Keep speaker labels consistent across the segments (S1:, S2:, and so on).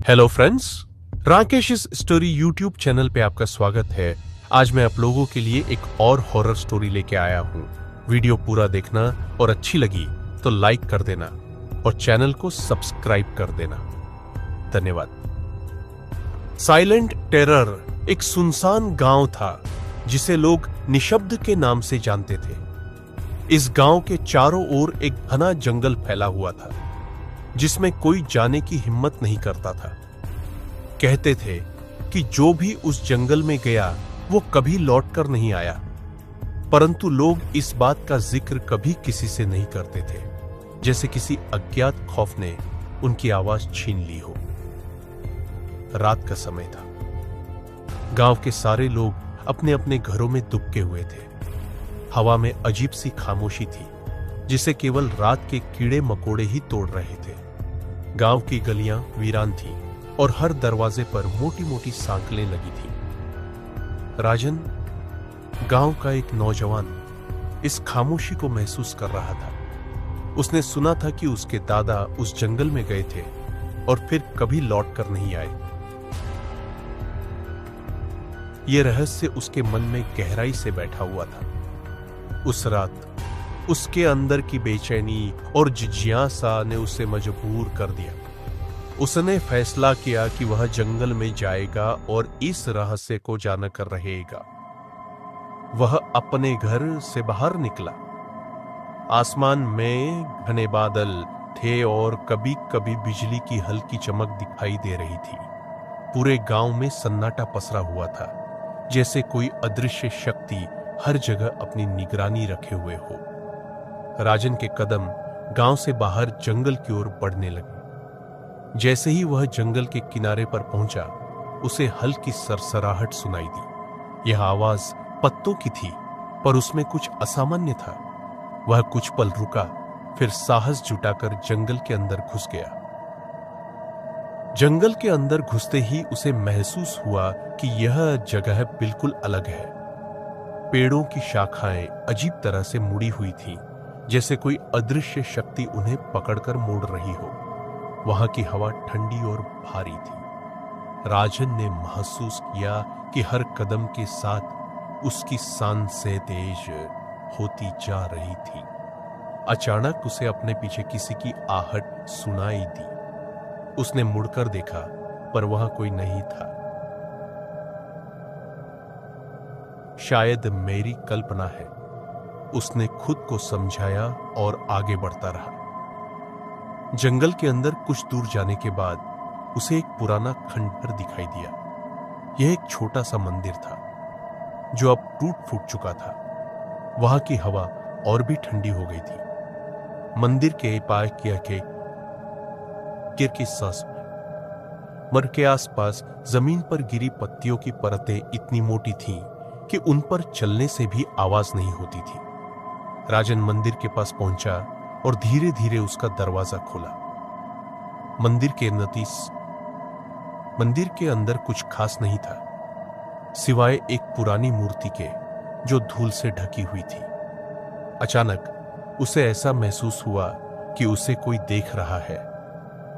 S1: Hello friends, Rakesh story YouTube channel पे आपका स्वागत है। आज मैं आप लोगों के लिए एक और हॉरर स्टोरी लेके आया हूँ। वीडियो पूरा देखना और अच्छी लगी तो लाइक कर देना और चैनल को सब्सक्राइब कर देना। धन्यवाद। साइलेंट टेरर एक सुनसान गांव था जिसे लोग निशब्द के नाम से जानते थे। इस गांव के चारों ओर एक घना जंगल फैला हुआ था जिसमें कोई जाने की हिम्मत नहीं करता था। कहते थे कि जो भी उस जंगल में गया वो कभी लौटकर नहीं आया, परंतु लोग इस बात का जिक्र कभी किसी से नहीं करते थे, जैसे किसी अज्ञात खौफ ने उनकी आवाज छीन ली हो। रात का समय था। गांव के सारे लोग अपने अपने घरों में दुबके हुए थे। हवा में अजीब सी खामोशी थी जिसे केवल रात के कीड़े मकोड़े ही तोड़ रहे थे। गांव की गलियां वीरान थीं और हर दरवाजे पर मोटी मोटी सांकलें लगी थीं। राजन, गांव का एक नौजवान, इस खामोशी को महसूस कर रहा था। उसने सुना था कि उसके दादा उस जंगल में गए थे और फिर कभी लौट कर नहीं आए। यह रहस्य उसके मन में गहराई से बैठा हुआ था। उस रात उसके अंदर की बेचैनी और जिज्ञासा ने उसे मजबूर कर दिया। उसने फैसला किया कि वह जंगल में जाएगा और इस रहस्य को जानकर रहेगा। वह अपने घर से बाहर निकला। आसमान में घने बादल थे और कभी कभी बिजली की हल्की चमक दिखाई दे रही थी। पूरे गांव में सन्नाटा पसरा हुआ था, जैसे कोई अदृश्य शक्ति हर जगह अपनी निगरानी रखे हुए हो। राजन के कदम गांव से बाहर जंगल की ओर बढ़ने लगे। जैसे ही वह जंगल के किनारे पर पहुंचा, उसे हल्की सरसराहट सुनाई दी। यह आवाज पत्तों की थी, पर उसमें कुछ असामान्य था। वह कुछ पल रुका, फिर साहस जुटाकर जंगल के अंदर घुस गया। जंगल के अंदर घुसते ही उसे महसूस हुआ कि यह जगह बिल्कुल अलग है। पेड़ों की शाखाएं अजीब तरह से मुड़ी हुई थीं, जैसे कोई अदृश्य शक्ति उन्हें पकड़कर मोड़ रही हो। वहां की हवा ठंडी और भारी थी। राजन ने महसूस किया कि हर कदम के साथ उसकी सांसें तेज होती जा रही थी। अचानक उसे अपने पीछे किसी की आहट सुनाई दी। उसने मुड़कर देखा, पर वहां कोई नहीं था। शायद मेरी कल्पना है, उसने खुद को समझाया और आगे बढ़ता रहा। जंगल के अंदर कुछ दूर जाने के बाद उसे एक पुराना खंडहर दिखाई दिया। यह एक छोटा सा मंदिर था जो अब टूट फूट चुका था। वहां की हवा और भी ठंडी हो गई थी। मंदिर के पायकिया के मर के आसपास जमीन पर गिरी पत्तियों की परतें इतनी मोटी थीं कि उन पर चलने से भी आवाज नहीं होती थी। राजन मंदिर के पास पहुंचा और धीरे धीरे उसका दरवाजा खोला। मंदिर के अंदर कुछ खास नहीं था, सिवाय एक पुरानी मूर्ति के जो धूल से ढकी हुई थी। अचानक उसे ऐसा महसूस हुआ कि उसे कोई देख रहा है।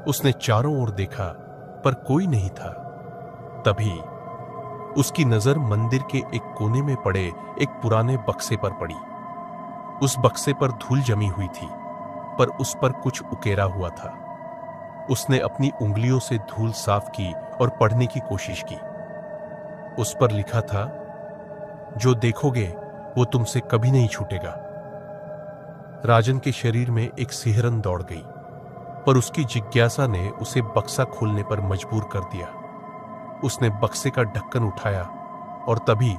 S1: उसने चारों ओर देखा, पर कोई नहीं था। तभी उसकी नजर मंदिर के एक कोने में पड़े एक पुराने बक्से पर पड़ी। उस बक्से पर धूल जमी हुई थी, पर उस पर कुछ उकेरा हुआ था। उसने अपनी उंगलियों से धूल साफ की और पढ़ने की कोशिश की। उस पर लिखा था, जो देखोगे वो तुमसे कभी नहीं छूटेगा। राजन के शरीर में एक सिहरन दौड़ गई, पर उसकी जिज्ञासा ने उसे बक्सा खोलने पर मजबूर कर दिया। उसने बक्से का ढक्कन उठाया और तभी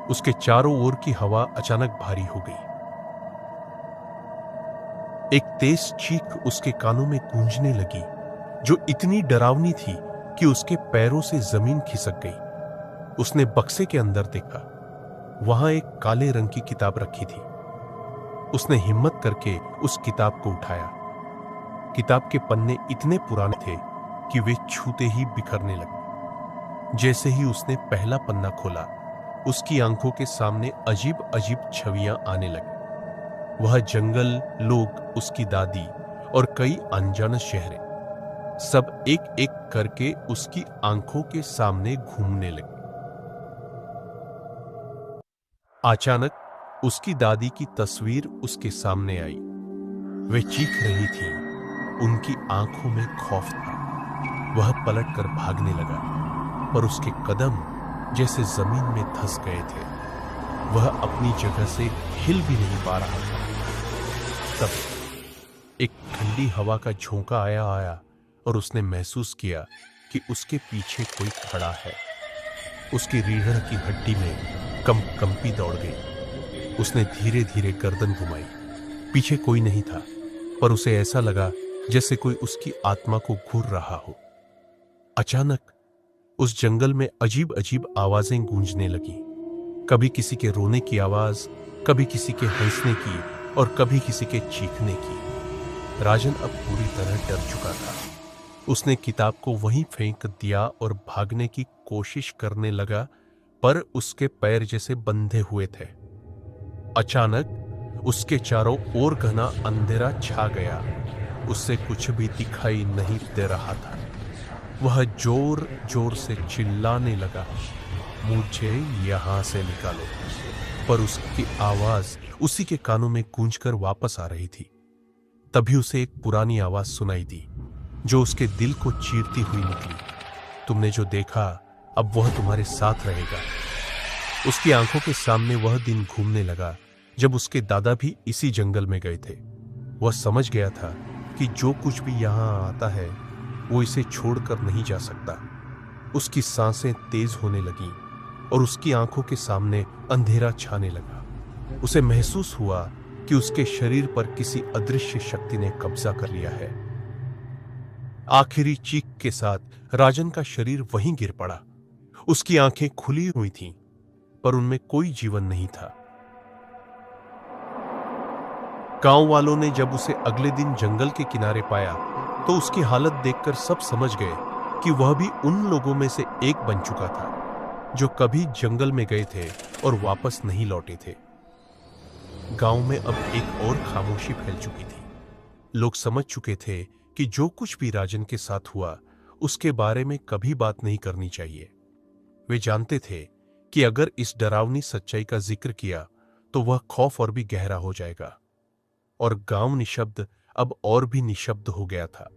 S1: उसके चारों ओर की हवा अचानक भारी हो गई। एक तेज चीख उसके कानों में गूंजने लगी, जो इतनी डरावनी थी कि उसके पैरों से जमीन खिसक गई। उसने बक्से के अंदर देखा। वहां एक काले रंग की किताब रखी थी। उसने हिम्मत करके उस किताब को उठाया। किताब के पन्ने इतने पुराने थे कि वे छूते ही बिखरने लगे। जैसे ही उसने पहला पन्ना खोला, उसकी आंखों के सामने अजीब अजीब छवियां आने लगी। वह जंगल, लोग, उसकी दादी और कई अनजान शहरें। सब एक एक करके उसकी आंखों के सामने घूमने लगे। अचानक उसकी दादी की तस्वीर उसके सामने आई। वे चीख रही थी। उनकी आंखों में खौफ था। वह पलटकर भागने लगा, पर उसके कदम जैसे जमीन में धंस गए थे। वह अपनी जगह से हिल भी नहीं पा रहा था। तब एक ठंडी हवा का झोंका आया और उसने महसूस किया कि उसके पीछे कोई खड़ा है। उसकी रीढ़ की हड्डी में कंपी दौड़ गई। उसने धीरे धीरे गर्दन घुमाई। पीछे कोई नहीं था, पर उसे ऐसा लगा जैसे कोई उसकी आत्मा को घूर रहा हो। अचानक उस जंगल में अजीब अजीब आवाजें गूंजने लगी। कभी किसी के रोने की आवाज, कभी किसी के हंसने की और कभी किसी के चीखने की। राजन अब पूरी तरह डर चुका था। उसने किताब को वहीं फेंक दिया और भागने की कोशिश करने लगा, पर उसके पैर जैसे बंधे हुए थे। अचानक उसके चारों ओर घना अंधेरा छा गया। उससे कुछ भी दिखाई नहीं दे रहा था। वह जोर जोर से चिल्लाने लगा, मुझे यहां से निकालो। पर उसकी आवाज उसी के कानों में गूंजकर वापस आ रही थी। तभी उसे एक पुरानी आवाज सुनाई दी, जो उसके दिल को चीरती हुई निकली। तुमने जो देखा, अब वह तुम्हारे साथ रहेगा। उसकी आंखों के सामने वह दिन घूमने लगा जब उसके दादा भी इसी जंगल में गए थे। वह समझ गया था कि जो कुछ भी यहां आता है, वो इसे छोड़कर नहीं जा सकता। उसकी सांसें तेज होने लगीं और उसकी आंखों के सामने अंधेरा छाने लगा। उसे महसूस हुआ कि उसके शरीर पर किसी अदृश्य शक्ति ने कब्जा कर लिया है। आखिरी चीख के साथ राजन का शरीर वहीं गिर पड़ा। उसकी आंखें खुली हुई थीं, पर उनमें कोई जीवन नहीं था। गांव वालों ने जब उसे अगले दिन जंगल के किनारे पाया, तो उसकी हालत देखकर सब समझ गए कि वह भी उन लोगों में से एक बन चुका था, जो कभी जंगल में गए थे और वापस नहीं लौटे थे। गांव में अब एक और खामोशी फैल चुकी थी। लोग समझ चुके थे कि जो कुछ भी राजन के साथ हुआ, उसके बारे में कभी बात नहीं करनी चाहिए। वे जानते थे कि अगर इस डरावनी सच्चाई का जिक्र किया, तो वह खौफ और भी गहरा हो जाएगा। और गांव निशब्द अब और भी निशब्द हो गया था।